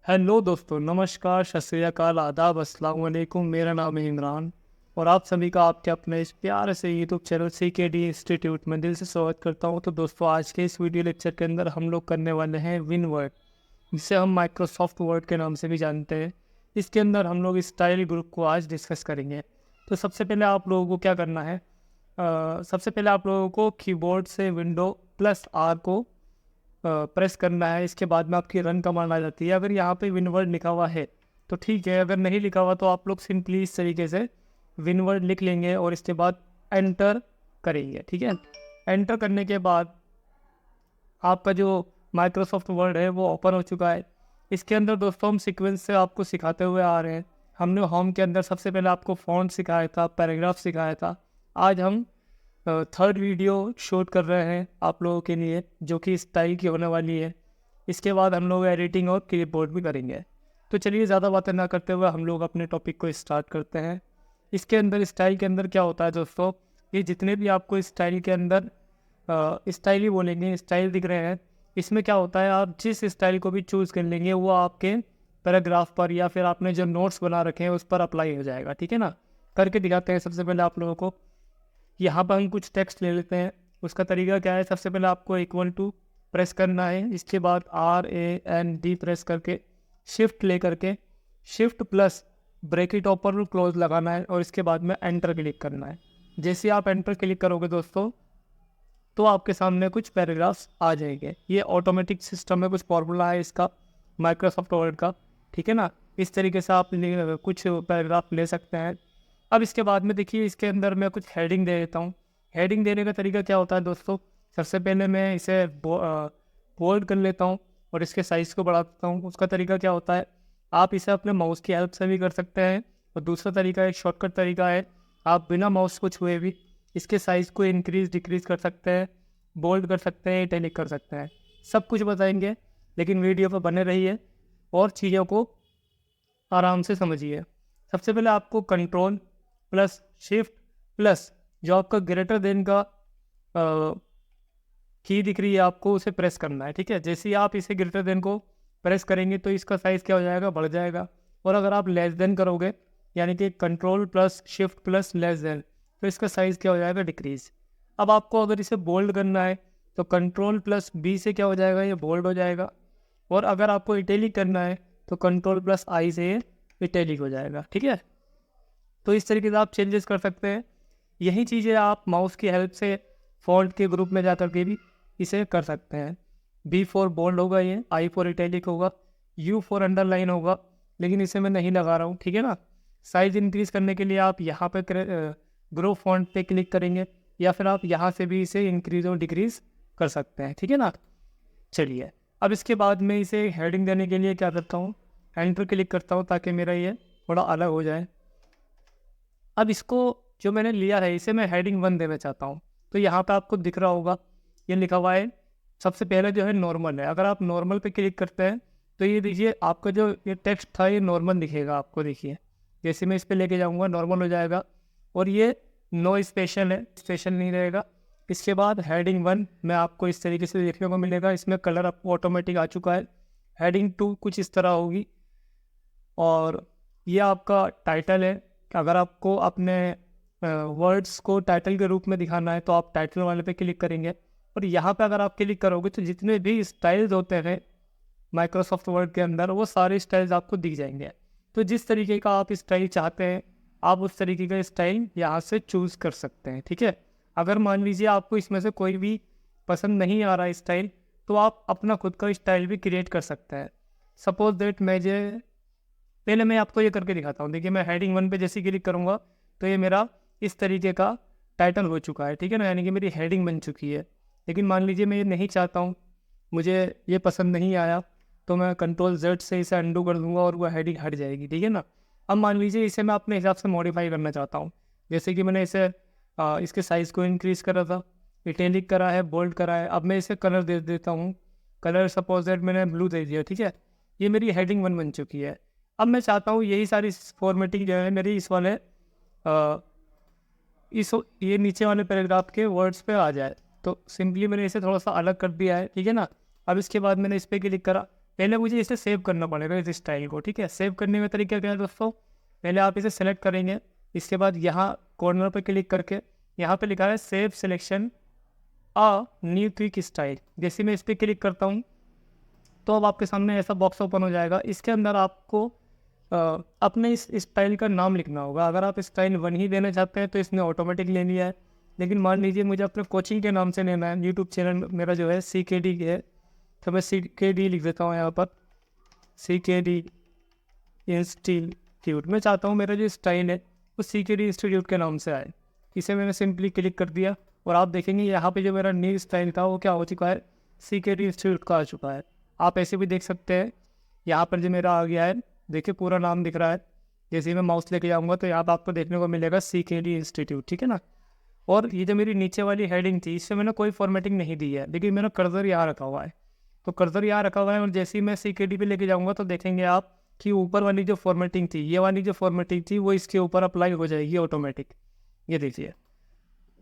Hello दोस्तों, नमस्कार, सत श्री अकाल, आदाब, अस्सलाम वालेकुम। मेरा नाम है इमरान और आप सभी का आपके अपने इस प्यारे से यूट्यूब चैनल CKD इंस्टीट्यूट में दिल से स्वागत करता हूं। तो दोस्तों, आज के इस वीडियो लेक्चर के अंदर हम लोग करने वाले हैं विन वर्ड, जिसे हम माइक्रोसॉफ्ट वर्ड के नाम से भी जानते हैं। इसके अंदर हम लोग स्टाइल ग्रुप को आज डिस्कस करेंगे। तो सबसे पहले आप लोगों को क्या करना है, सबसे पहले आप लोगों को कीबोर्ड से विंडो+R को प्रेस करना है। इसके बाद में आपकी रन कमांड आ जाती है। अगर यहाँ पे विनवर्ड लिखा हुआ है तो ठीक है, अगर नहीं लिखा हुआ तो आप लोग सिंपली इस तरीके से विनवर्ड लिख लेंगे और इसके बाद एंटर करेंगे। ठीक है, एंटर करने के बाद आपका जो माइक्रोसॉफ्ट वर्ड है वो ओपन हो चुका है। इसके अंदर दोस्तों हम सीक्वेंस से आपको सिखाते हुए आ रहे हैं। हमने होम के अंदर सबसे पहले आपको फॉन्ट सिखाया था, पैराग्राफ सिखाया था। आज हम थर्ड वीडियो शूट कर रहे हैं आप लोगों के लिए, जो कि स्टाइल की होने वाली है। इसके बाद हम लोग एडिटिंग और क्लिपबोर्ड भी करेंगे। तो चलिए ज़्यादा बातें ना करते हुए हम लोग अपने टॉपिक को स्टार्ट करते हैं। इसके अंदर स्टाइल के अंदर क्या होता है दोस्तों, ये जितने भी आपको स्टाइल के अंदर स्टाइल ही बोलेंगे, स्टाइल दिख रहे हैं, इसमें क्या होता है, आप जिस स्टाइल को भी चूज़ कर लेंगे वो आपके पैराग्राफ पर या फिर आपने जो नोट्स बना रखे हैं उस पर अप्लाई हो जाएगा। ठीक है ना, करके दिखाते हैं। सबसे पहले आप लोगों को यहाँ पर हम कुछ टेक्स्ट ले लेते हैं। उसका तरीका क्या है, सबसे पहले आपको == प्रेस करना है। इसके बाद RAND प्रेस करके शिफ्ट ले करके शिफ्ट प्लस ब्रैकेट ओपन और क्लोज लगाना है और इसके बाद में एंटर क्लिक करना है। जैसे आप एंटर क्लिक करोगे दोस्तों तो आपके सामने कुछ पैराग्राफ्स आ जाएंगे। ये ऑटोमेटिक सिस्टम है, कुछ फॉर्मूला है इसका माइक्रोसॉफ्ट वर्ड का। ठीक है ना, इस तरीके से आप कुछ पैराग्राफ ले सकते हैं। अब इसके बाद में देखिए, इसके अंदर मैं कुछ हेडिंग दे देता हूँ। हेडिंग देने का तरीका क्या होता है दोस्तों, सबसे पहले मैं इसे बोल्ड कर लेता हूँ और इसके साइज़ को बढ़ा देता हूँ। उसका तरीका क्या होता है, आप इसे अपने माउस की हेल्प से भी कर सकते हैं और दूसरा तरीका, एक शॉर्टकट तरीका है, आप बिना माउस को छुए भी इसके साइज़ को इंक्रीज़ डिक्रीज़ कर सकते हैं, बोल्ड कर सकते हैं, इटैलिक कर सकते हैं। सब कुछ बताएंगे, लेकिन वीडियो पर बने रहिए और चीज़ों को आराम से समझिए। सबसे पहले आपको Ctrl+Shift+ जो आपका ग्रेटर देन का की दिख रही है आपको, उसे प्रेस करना है। ठीक है, जैसे ही आप इसे ग्रेटर देन को प्रेस करेंगे तो इसका साइज़ क्या हो जाएगा, बढ़ जाएगा। और अगर आप लेस देन करोगे, यानी कि Ctrl+Shift+ लेस देन, तो इसका साइज़ क्या हो जाएगा, डिक्रीज़। अब आपको अगर इसे बोल्ड करना है तो Ctrl+B से क्या हो जाएगा, ये बोल्ड हो जाएगा। और अगर आपको इटैलिक करना है तो Ctrl+I से ये इटैलिक हो जाएगा। ठीक है, तो इस तरीके से आप चेंजेस कर सकते हैं। यही चीज़ें आप माउस की हेल्प से फॉन्ट के ग्रुप में जा कर के भी इसे कर सकते हैं। B फॉर बोल्ड होगा, ये I फॉर इटैलिक होगा, U फॉर अंडरलाइन होगा, लेकिन इसे मैं नहीं लगा रहा हूँ। ठीक है ना, साइज़ इंक्रीज़ करने के लिए आप यहाँ पे ग्रुप फॉन्ट पे क्लिक करेंगे या फिर आप यहाँ से भी इसे इंक्रीज़ और डिक्रीज़ कर सकते हैं। ठीक है ना, चलिए अब इसके बाद में इसे हेडिंग देने के लिए क्या करता हूँ, एंटर क्लिक करता हूँ ताकि मेरा ये थोड़ा अलग हो जाए। अब इसको जो मैंने लिया है इसे मैं हेडिंग 1 देना चाहता हूँ। तो यहाँ पे आपको दिख रहा होगा, ये लिखा हुआ है सबसे पहले जो है नॉर्मल है। अगर आप नॉर्मल पे क्लिक करते हैं तो ये देखिए आपका जो ये टेक्स्ट था ये नॉर्मल दिखेगा आपको। देखिए जैसे मैं इस पर लेके जाऊँगा नॉर्मल हो जाएगा और ये नो स्पेशल है, स्पेशल नहीं रहेगा। इसके बाद हेडिंग 1 में आपको इस तरीके से देखने को मिलेगा, इसमें कलर आपको ऑटोमेटिक आ चुका है। हेडिंग 2 कुछ इस तरह होगी और ये आपका टाइटल है। अगर आपको अपने वर्ड्स को टाइटल के रूप में दिखाना है तो आप टाइटल वाले पे क्लिक करेंगे और यहाँ पे अगर आप क्लिक करोगे तो जितने भी स्टाइल्स होते हैं माइक्रोसॉफ्ट वर्ड के अंदर वो सारे स्टाइल्स आपको दिख जाएंगे। तो जिस तरीके का आप स्टाइल चाहते हैं आप उस तरीके का स्टाइल यहाँ से चूज़ कर सकते हैं। ठीक है, अगर मान लीजिए आपको इसमें से कोई भी पसंद नहीं आ रहा स्टाइल तो आप अपना खुद का स्टाइल भी क्रिएट कर सकते हैं। सपोज दैट पहले मैं आपको ये करके दिखाता हूँ। देखिए मैं हेडिंग 1 पे जैसे क्लिक करूँगा तो ये मेरा इस तरीके का टाइटल हो चुका है। ठीक है ना, यानी कि मेरी हेडिंग बन चुकी है। लेकिन मान लीजिए मैं ये नहीं चाहता हूँ, मुझे ये पसंद नहीं आया, तो मैं Ctrl+Z से इसे अंडू कर दूँगा और वो हेडिंग हट जाएगी। ठीक है ना, अब मान लीजिए इसे मैं अपने हिसाब से मॉडिफाई करना चाहता हूँ। जैसे कि मैंने इसे इसके साइज़ को इंक्रीज़ करा था, इटैलिक करा है, बोल्ड करा है। अब मैं इसे कलर दे देता हूँ, कलर सपोज दैट मैंने ब्लू दे दिया। ठीक है, ये मेरी हेडिंग 1 बन चुकी है। अब मैं चाहता हूँ यही सारी फॉर्मेटिंग जो है मेरी इस वाले ये नीचे वाले पैराग्राफ के वर्ड्स पे आ जाए। तो सिंपली मैंने इसे थोड़ा सा अलग कर दिया है। ठीक है ना, अब इसके बाद मैंने इस पर क्लिक करा पहले मुझे इसे सेव करना पड़ेगा इस स्टाइल को, ठीक है। सेव करने का तरीका क्या है दोस्तों, पहले आप इसे सेलेक्ट करेंगे, इसके बाद यहाँ कॉर्नर पर क्लिक करके यहाँ पे लिखा है save selection a new quick style. जैसे मैं इस पर क्लिक करता हूँ तो अब आपके सामने ऐसा बॉक्स ओपन हो जाएगा। इसके अंदर आपको अपने इस स्टाइल का नाम लिखना होगा। अगर आप स्टाइल 1 ही देना चाहते हैं तो इसने ऑटोमेटिक ले लिया है, लेकिन मान लीजिए मुझे अपने कोचिंग के नाम से लेना है, यूट्यूब चैनल मेरा जो है CKD है, तो मैं CKD लिख देता हूँ यहाँ पर, CKD इंस्टीट्यूट। मैं चाहता हूँ मेरा जो स्टाइल है वो CKD इंस्टीट्यूट के नाम से आए। इसे मैंने सिंपली क्लिक कर दिया और आप देखेंगे यहाँ पे जो मेरा न्यू स्टाइल था वो क्या हो चुका है, CKD इंस्टीट्यूट का आ चुका है। आप ऐसे भी देख सकते हैं, यहाँ पर जो मेरा आ गया है, देखिए पूरा नाम दिख रहा है। जैसे ही मैं माउस लेके जाऊँगा तो यहाँ पर आपको देखने को मिलेगा CKD इंस्टीट्यूट, ठीक है ना। और ये जो मेरी नीचे वाली हेडिंग थी इससे मैंने कोई फॉर्मेटिंग नहीं दी है, लेकिन मेरा कर्सर यहाँ रखा हुआ है, तो कर्सर यहाँ रखा हुआ है। और जैसे ही मैं CKD पे लेके जाऊँगा तो देखेंगे आप कि ऊपर वाली जो फॉर्मेटिंग थी, ये वाली जो फॉर्मेटिंग थी वो इसके ऊपर अप्लाई हो जाएगी ऑटोमेटिक। ये देखिए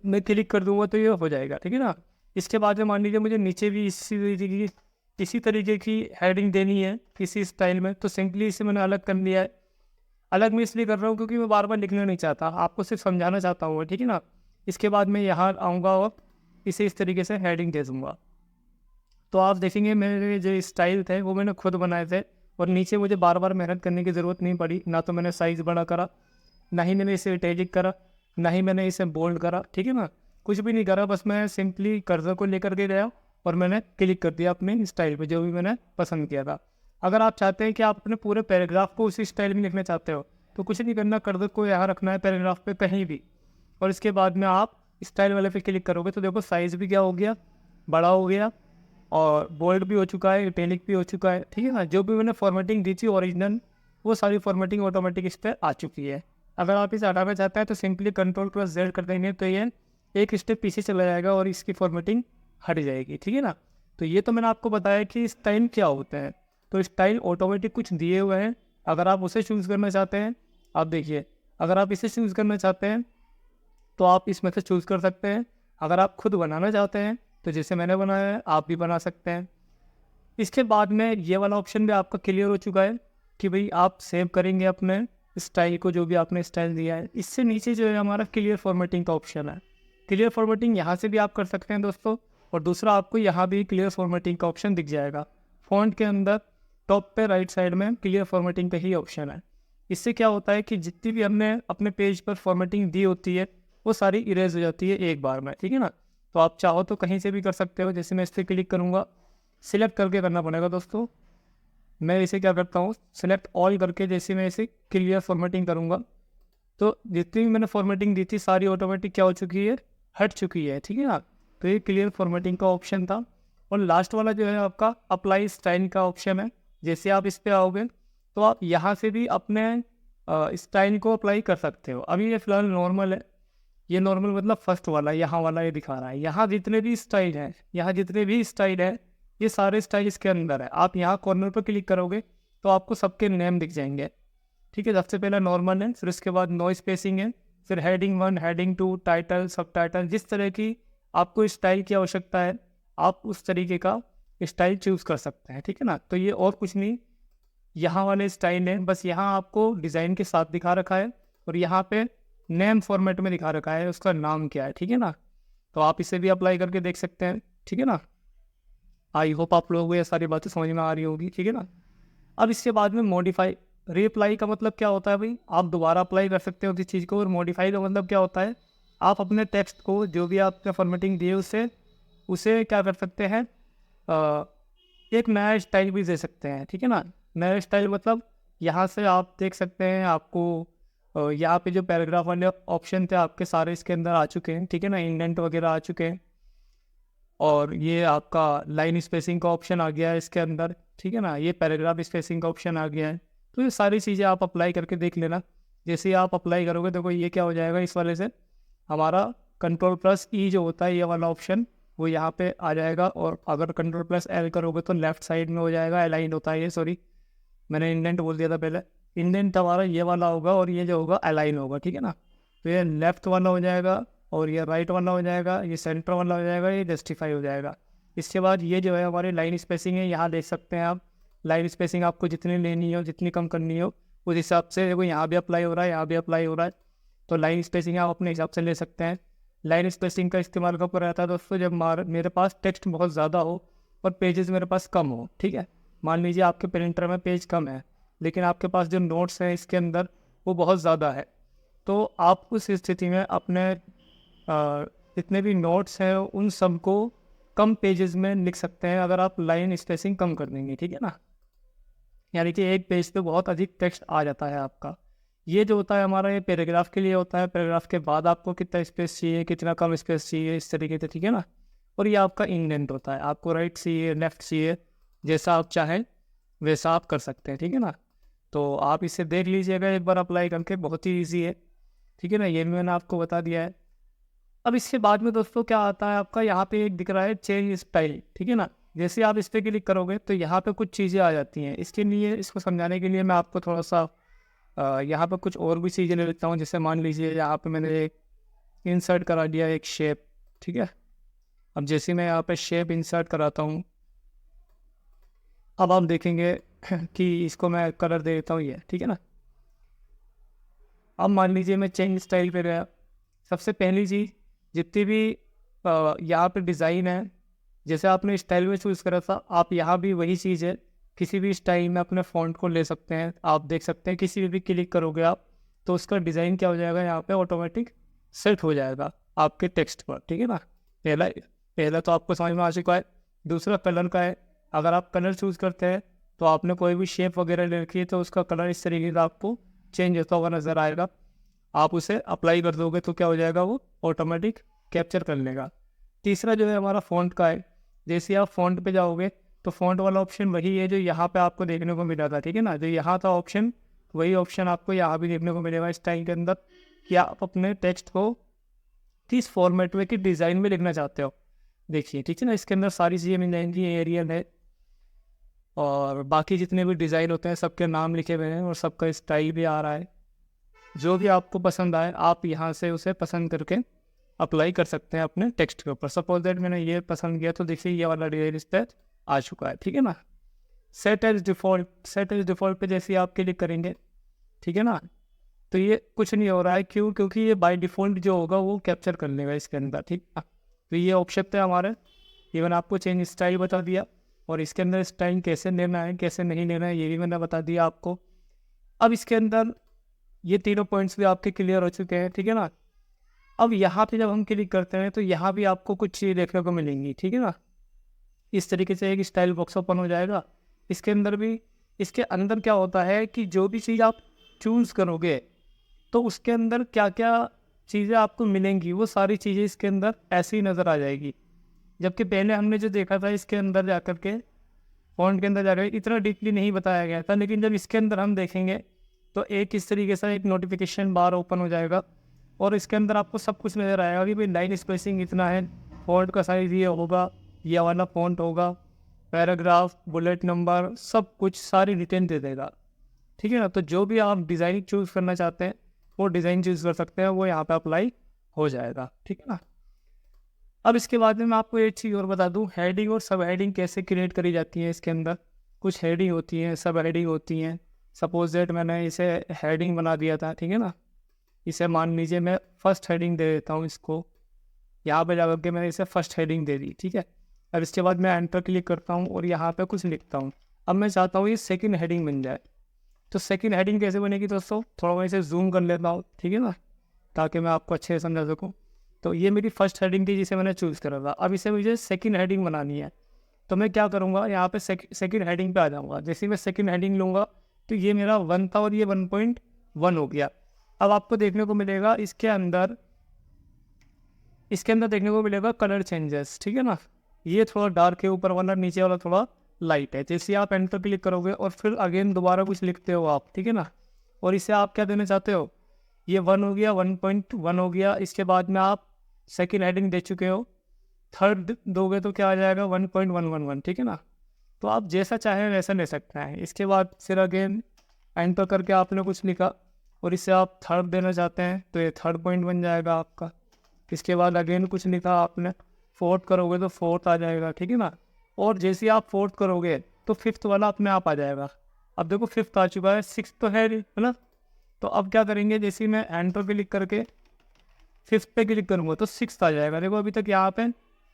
मैं क्लिक कर दूंगा तो ये हो जाएगा, ठीक है ना। इसके बाद में मान लीजिए मुझे नीचे भी इसी तरीके की हेडिंग देनी है किसी स्टाइल में, तो सिंपली इसे मैंने अलग कर लिया है। अलग मैं इसलिए कर रहा हूँ क्योंकि मैं बार बार लिखना नहीं चाहता, आपको सिर्फ समझाना चाहता हूँ, ठीक है ना। इसके बाद मैं यहाँ आऊँगा और इसे इस तरीके से हेडिंग दे दूँगा, तो आप देखेंगे मेरे जो स्टाइल थे वो मैंने खुद बनाए थे और नीचे मुझे बार बार मेहनत करने की ज़रूरत नहीं पड़ी। ना तो मैंने साइज़ बड़ा करा, ना ही मैंने इसे इटैलिक करा, ना ही मैंने इसे बोल्ड करा, ठीक है ना। कुछ भी नहीं करा, बस मैं सिंपली कर्सर को लेकर के गया और मैंने क्लिक कर दिया अपने स्टाइल पे जो भी मैंने पसंद किया था। अगर आप चाहते हैं कि आप अपने पूरे पैराग्राफ को उसी स्टाइल में लिखना चाहते हो तो कुछ नहीं करना, कर्सर को यहाँ रखना है पैराग्राफ पे कहीं भी, और इसके बाद में आप स्टाइल वाले पे क्लिक करोगे तो देखो साइज़ भी क्या हो गया, बड़ा हो गया और बोल्ड भी हो चुका है, इटैलिक भी हो चुका है, ठीक है ना। जो भी मैंने फॉर्मेटिंग दी थी ओरिजिनल, वो सारी फॉर्मेटिंग ऑटोमेटिक इस पर आ चुकी है। अगर आप इसे हटाना चाहते हैं तो सिंपली Ctrl+Z कर देंगे तो ये एक स्टेप पीछे चला जाएगा और इसकी फॉर्मेटिंग हट जाएगी, ठीक है ना। तो ये तो मैंने आपको बताया कि स्टाइल क्या होते हैं। तो स्टाइल ऑटोमेटिक कुछ दिए हुए हैं, अगर आप उसे चूज़ करना चाहते हैं, आप देखिए अगर आप इसे चूज़ करना चाहते हैं तो आप इसमें से चूज़ कर सकते हैं। अगर आप खुद बनाना चाहते हैं तो जैसे मैंने बनाया है आप भी बना सकते हैं। इसके बाद में ये वाला ऑप्शन भी आपका क्लियर हो चुका है कि भाई आप सेव करेंगे अपने स्टाइल को, जो भी आपने स्टाइल दिया है। इससे नीचे जो है हमारा क्लियर फॉर्मेटिंग का ऑप्शन है। क्लियर फॉर्मेटिंग यहाँ से भी आप कर सकते हैं दोस्तों, और दूसरा आपको यहाँ भी क्लियर फॉर्मेटिंग का ऑप्शन दिख जाएगा। फ़ॉन्ट के अंदर टॉप पे राइट साइड में क्लियर फॉर्मेटिंग का ही ऑप्शन है। इससे क्या होता है कि जितनी भी हमने अपने पेज पर फॉर्मेटिंग दी होती है वो सारी इरेज हो जाती है एक बार में, ठीक है ना। तो आप चाहो तो कहीं से भी कर सकते हो। जैसे मैं इस पर क्लिक करूँगा, सिलेक्ट करके करना पड़ेगा दोस्तों। मैं इसे क्या करता हूँ, सिलेक्ट ऑल करके जैसे मैं इसे क्लियर फॉर्मेटिंग करूँगा तो जितनी भी मैंने फॉर्मेटिंग दी थी सारी ऑटोमेटिक क्या हो चुकी है, हट चुकी है, ठीक है ना। तो ये क्लियर फॉर्मेटिंग का ऑप्शन था। और लास्ट वाला जो है आपका अप्लाई स्टाइल का ऑप्शन है। जैसे आप इस पर आओगे तो आप यहाँ से भी अपने स्टाइल को अप्लाई कर सकते हो। अभी ये फिलहाल नॉर्मल है, ये नॉर्मल मतलब फर्स्ट वाला यहाँ वाला ये दिखा रहा है। यहाँ जितने भी स्टाइल हैं, यहाँ जितने भी स्टाइल हैं ये सारे स्टाइल इसके अंदर है। आप यहाँ कॉर्नर पर क्लिक करोगे तो आपको सबके नेम दिख जाएंगे, ठीक है। सबसे पहला नॉर्मल है, फिर उसके बाद नो स्पेसिंग है, फिर हेडिंग 1, हेडिंग 2, टाइटल, सब टाइटल। जिस तरह की आपको स्टाइल की आवश्यकता है आप उस तरीके का स्टाइल चूज़ कर सकते हैं, ठीक है ना। तो ये और कुछ नहीं, यहाँ वाले स्टाइल है, बस यहाँ आपको डिज़ाइन के साथ दिखा रखा है और यहाँ पे नेम फॉर्मेट में दिखा रखा है उसका नाम क्या है, ठीक है ना। तो आप इसे भी अप्लाई करके देख सकते हैं, ठीक है ना। आई होप आप लोगों को ये सारी बातें समझ में आ रही होगी, ठीक है ना। अब इसके बाद में मॉडिफाई, रीअप्लाई का मतलब क्या होता है भाई, आप दोबारा अप्लाई कर सकते हो किसी चीज़ को। और मॉडिफाई का मतलब क्या होता है, आप अपने टेक्स्ट को जो भी आपने फॉर्मेटिंग दी है उसे क्या कर सकते हैं, एक नया स्टाइल भी दे सकते हैं, ठीक है ना। नया स्टाइल मतलब यहाँ से आप देख सकते हैं, आपको यहाँ पे जो पैराग्राफ वाले ऑप्शन थे आपके सारे इसके अंदर आ चुके हैं, ठीक है ना। इंडेंट वगैरह आ चुके हैं और ये आपका लाइन स्पेसिंग का ऑप्शन आ गया है इसके अंदर, ठीक है ना। ये पैराग्राफ स्पेसिंग का ऑप्शन आ गया है। तो ये सारी चीज़ें आप अप्लाई करके देख लेना। जैसे ही आप अप्लाई करोगे देखो ये क्या हो जाएगा, इस वाले से हमारा Ctrl+E जो होता है ये वाला ऑप्शन वो यहाँ पे आ जाएगा। और अगर Ctrl+L करोगे तो लेफ्ट साइड में हो जाएगा, अलाइन होता है ये, सॉरी मैंने इंडेंट बोल दिया था पहले। इंडेंट हमारा ये वाला होगा और ये जो होगा अलाइन होगा, ठीक है ना। तो ये लेफ्ट वाला हो जाएगा और ये राइट वाला हो जाएगा, ये सेंटर वाला हो जाएगा, ये जस्टिफाई हो जाएगा। इसके बाद ये जो है हमारी लाइन स्पेसिंग है, यहाँ देख सकते हैं आप लाइन स्पेसिंग आपको जितनी लेनी हो, जितनी कम करनी हो, उस हिसाब से देखो यहाँ भी अप्लाई हो रहा है, यहाँ भी अप्लाई हो रहा है, तो लाइन स्पेसिंग आप अपने हिसाब से ले सकते हैं। लाइन स्पेसिंग का इस्तेमाल कब रहता है दोस्तों, जब मेरे पास टेक्स्ट बहुत ज़्यादा हो और पेजेस मेरे पास कम हो, ठीक है। मान लीजिए आपके प्रिंटर में पेज कम है, लेकिन आपके पास जो नोट्स हैं इसके अंदर वो बहुत ज़्यादा है, तो आप उस स्थिति में अपने जितने भी नोट्स हैं उन सबको कम पेजेस में लिख सकते हैं अगर आप लाइन स्पेसिंग कम कर देंगे, ठीक है ना। यानी कि एक पेज पे बहुत अधिक टेक्स्ट आ जाता है आपका। ये जो होता है हमारा, ये पैराग्राफ के लिए होता है। पैराग्राफ के बाद आपको कितना स्पेस चाहिए, कितना कम स्पेस चाहिए, इस तरीके से, ठीक है ना। और ये आपका इंडेंट होता है, आपको राइट चाहिए, लेफ्ट चाहिए, जैसा आप चाहें वैसा आप कर सकते हैं, ठीक है ना। तो आप इसे देख लीजिएगा एक बार अप्लाई करके, बहुत ही ईजी है, ठीक है ना। ये भी मैंने आपको बता दिया है। अब इसके बाद में दोस्तों क्या आता है आपका, यहाँ पे एक दिख रहा है चेंज स्टाइल, ठीक है ना। जैसे आप इस पर क्लिक करोगे तो यहाँ पे कुछ चीज़ें आ जाती हैं। इसके लिए, इसको समझाने के लिए मैं आपको थोड़ा सा यहाँ पर कुछ और भी चीज़ें ले लेता हूँ। जैसे मान लीजिए यहाँ पे मैंने एक इंसर्ट करा दिया एक शेप, ठीक है। अब जैसे मैं यहाँ पे शेप इंसर्ट कराता हूँ, अब आप देखेंगे कि इसको मैं कलर दे देता हूँ ये, ठीक है ना। अब मान लीजिए मैं चेंज स्टाइल पे गया। सबसे पहली चीज़, जितनी भी यहाँ पे डिज़ाइन है, जैसे आपने स्टाइल में चूज़ करा था, आप यहाँ भी वही चीज़ है, किसी भी स्टाइल में अपने फ़ॉन्ट को ले सकते हैं। आप देख सकते हैं किसी भी क्लिक करोगे आप तो उसका डिज़ाइन क्या हो जाएगा, यहाँ पे ऑटोमेटिक सेट हो जाएगा आपके टेक्स्ट पर, ठीक है ना। पहला तो आपको समझ में आ चुका है। दूसरा कलर का है। अगर आप कलर चूज़ करते हैं तो आपने कोई भी शेप वगैरह ले रखी है तो उसका कलर इस तरीके का आपको चेंज होता हुआ नज़र आएगा। आप उसे अप्लाई कर दोगे तो क्या हो जाएगा, वो ऑटोमेटिक कैप्चर कर लेगा। तीसरा जो है हमारा फ़ॉन्ट का है। जैसे आप फ़ॉन्ट पे जाओगे तो फ़ॉन्ट वाला ऑप्शन वही है जो यहाँ पे आपको देखने को मिला था, ठीक है ना। जो यहाँ था ऑप्शन, वही ऑप्शन आपको यहाँ भी देखने को मिलेगा इस टाइम के अंदर, कि आप अपने टेक्स्ट को किस फॉर्मेट में, किस डिज़ाइन में लिखना चाहते हो। देखिए, ठीक है ना, इसके अंदर सारी चीज़ें मिल जाएंगी। एरियल है और बाकी जितने भी डिज़ाइन होते हैं सबके नाम लिखे हुए हैं और सबका स्टाइल भी आ रहा है। जो भी आपको पसंद आए आप यहाँ से उसे पसंद करके अप्लाई कर सकते हैं अपने टेक्स्ट के ऊपर। सपोज दैट मैंने ये पसंद किया तो देखिए ये वाला डिज़ाइन इस पर आ चुका है, ठीक है ना। सेट एज डिफ़ॉल्ट पे जैसे आप क्लिक करेंगे, ठीक है ना, तो ये कुछ नहीं हो रहा है। क्यों? क्योंकि ये बाय डिफ़ॉल्ट जो होगा वो कैप्चर कर लेगा इसके अंदर, ठीक है। तो ये ऑप्शन थे हमारे। इवन आपको चेंज स्टाइल बता दिया और इसके अंदर स्टाइल कैसे लेना है कैसे नहीं लेना है ये भी मैंने बता दिया आपको। अब इसके अंदर ये तीनों पॉइंट्स भी आपके क्लियर हो चुके हैं, ठीक है ना। अब यहाँ पे जब हम क्लिक करते हैं तो यहाँ भी आपको कुछ चीज़ देखने को मिलेंगी, ठीक है ना। इस तरीके से एक स्टाइल बॉक्स ओपन हो जाएगा। इसके अंदर भी, इसके अंदर क्या होता है कि जो भी चीज़ आप चूज़ करोगे तो उसके अंदर क्या क्या चीज़ें आपको मिलेंगी, वो सारी चीज़ें इसके अंदर ऐसे ही नज़र आ जाएगी। जबकि पहले हमने जो देखा था इसके अंदर जा कर के, फ़ॉन्ट के अंदर जाकर इतना डीपली नहीं बताया गया था, लेकिन जब इसके अंदर हम देखेंगे तो एक इस तरीके से एक नोटिफिकेशन बार ओपन हो जाएगा और इसके अंदर आपको सब कुछ नज़र आएगा कि भाई लाइन स्पेसिंग इतना है, फ़ॉन्ट का साइज़ ये होगा, ये वाला फ़ॉन्ट होगा, पैराग्राफ, बुलेट नंबर, सब कुछ सारी डिटेल दे देगा, ठीक है ना। तो जो भी आप डिज़ाइन चूज़ करना चाहते हैं वो डिज़ाइन चूज़ कर सकते हैं, वो यहाँ पे अप्लाई हो जाएगा, ठीक है ना। अब इसके बाद में मैं आपको एक चीज़ और बता दूँ, हेडिंग और सब हेडिंग कैसे क्रिएट करी जाती है इसके अंदर। कुछ हेडिंग होती हैं, सब हेडिंग होती हैं। सपोज दैट मैंने इसे हेडिंग बना दिया था, ठीक है ना। इसे मान लीजिए मैं फर्स्ट हेडिंग दे देता हूँ इसको, यहाँ पे जाकर के मैंने इसे फर्स्ट हेडिंग दे दी, ठीक है। अब इसके बाद मैं एंटर क्लिक करता हूँ और यहाँ पे कुछ लिखता हूँ। अब मैं चाहता हूँ ये सेकंड हेडिंग बन जाए। तो सेकंड हेडिंग कैसे बनेगी दोस्तों, थोड़ा मैं इसे जूम कर लेता हूँ, ठीक है ना, ताकि मैं आपको अच्छे से समझा सकूँ। तो ये मेरी फर्स्ट हेडिंग थी जिसे मैंने चूज़ करा था। अब इसे मुझे सेकंड हेडिंग बनानी है तो मैं क्या करूँगा, यहाँ पे सेकंड हेडिंग पे आ जाऊँगा। जैसे मैं सेकंड हेडिंग लूँगा तो ये मेरा 1 था और ये 1.1 हो गया। अब आपको देखने को मिलेगा इसके अंदर देखने को मिलेगा कलर चेंजेस, ठीक है ना। ये थोड़ा डार्क है, ऊपर वाला, नीचे वाला थोड़ा लाइट है। जैसे आप एंटर क्लिक करोगे और फिर अगेन दोबारा कुछ लिखते हो आप, ठीक है ना, और इसे आप क्या देना चाहते हो, ये 1 हो गया, 1.1 हो गया। इसके बाद में आप सेकंड हेडिंग दे चुके हो, थर्ड दोगे तो क्या आ जाएगा 1.111, ठीक है ना। तो आप जैसा चाहें वैसा ले सकते हैं। इसके बाद फिर अगेन एंटर करके आपने कुछ लिखा और इसे आप थर्ड देना चाहते हैं तो ये 3rd पॉइंट बन जाएगा आपका। इसके बाद अगेन कुछ लिखा आपने, फोर्थ करोगे तो फोर्थ आ जाएगा, ठीक है ना। और जैसे आप फोर्थ करोगे तो फिफ्थ वाला अपने आप आ जाएगा। अब देखो फिफ्थ आ चुका है, सिक्स तो है नहीं, है ना। तो अब क्या करेंगे, जैसे ही मैं एंड पर क्लिक करके फिफ्थ पे क्लिक करूँगा तो सिक्स आ जाएगा। देखो अभी तक यहाँ पे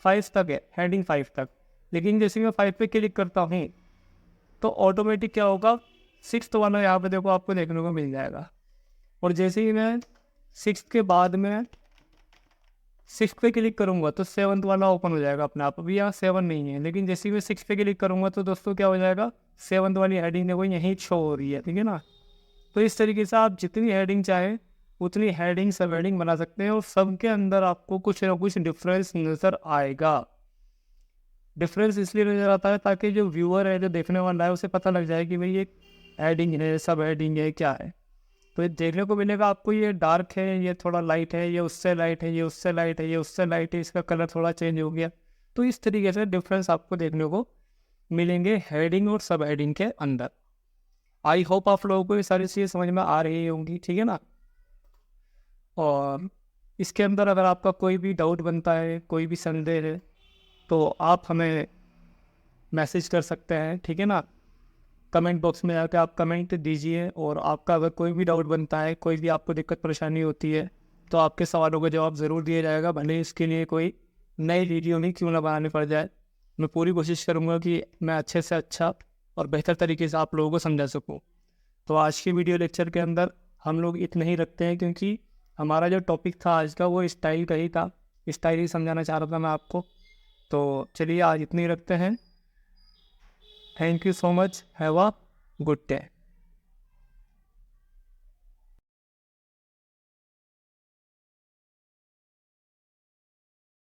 5 तक है, हेडिंग 5 तक, लेकिन जैसे मैं 5 पे क्लिक करता हूँ तो ऑटोमेटिक क्या होगा, सिक्स वाला यहाँ पे देखो आपको देखने को मिल जाएगा। और जैसे ही मैं सिक्स के बाद में सिक्स पे क्लिक करूँगा तो सेवन्थ वाला ओपन हो जाएगा अपने आप। अभी यहाँ 7 नहीं है, लेकिन जैसे ही मैं सिक्स पे क्लिक करूँगा तो दोस्तों क्या हो जाएगा, सेवन्थ वाली हेडिंग देखो यहीं शो हो रही है, ठीक है ना। तो इस तरीके से आप जितनी हेडिंग चाहें उतनी हेडिंग सब हेडिंग बना सकते हैं, और सबके अंदर आपको कुछ ना कुछ डिफरेंस नज़र आएगा। डिफरेंस इसलिए नज़र आता है ताकि जो व्यूअर है, जो देखने वाला है, उसे पता लग जाए कि भाई ये हेडिंग है, सब हेडिंग है, क्या है। तो ये देखने को मिलेगा आपको, ये डार्क है, ये थोड़ा लाइट है, ये उससे लाइट है, ये उससे लाइट है, ये उससे लाइट है, इसका कलर थोड़ा चेंज हो गया। तो इस तरीके से डिफरेंस आपको देखने को मिलेंगे हेडिंग और सब हेडिंग के अंदर। आई होप आप लोगों को ये सारी चीज़ें समझ में आ रही होंगी, ठीक है ना। और इसके अंदर अगर आपका कोई भी डाउट बनता है, कोई भी संदेह है, तो आप हमें मैसेज कर सकते हैं, ठीक है ना। कमेंट बॉक्स में जाकर आप कमेंट दीजिए, और आपका अगर कोई भी डाउट बनता है, कोई भी आपको दिक्कत परेशानी होती है, तो आपके सवालों का जवाब ज़रूर दिया जाएगा, भले इसके लिए कोई नई वीडियो भी क्यों ना बनानी पड़ जाए। मैं पूरी कोशिश करूँगा कि मैं अच्छे से अच्छा और बेहतर तरीके से आप लोगों को समझा सकूँ। तो आज की वीडियो लेक्चर के अंदर हम लोग इतना ही रखते हैं, क्योंकि हमारा जो टॉपिक था आज का वो स्टाइल का ही था, स्टाइल ही समझाना चाह रहा था मैं आपको। तो चलिए आज इतनी रखते हैं। Thank you so much, have a good day.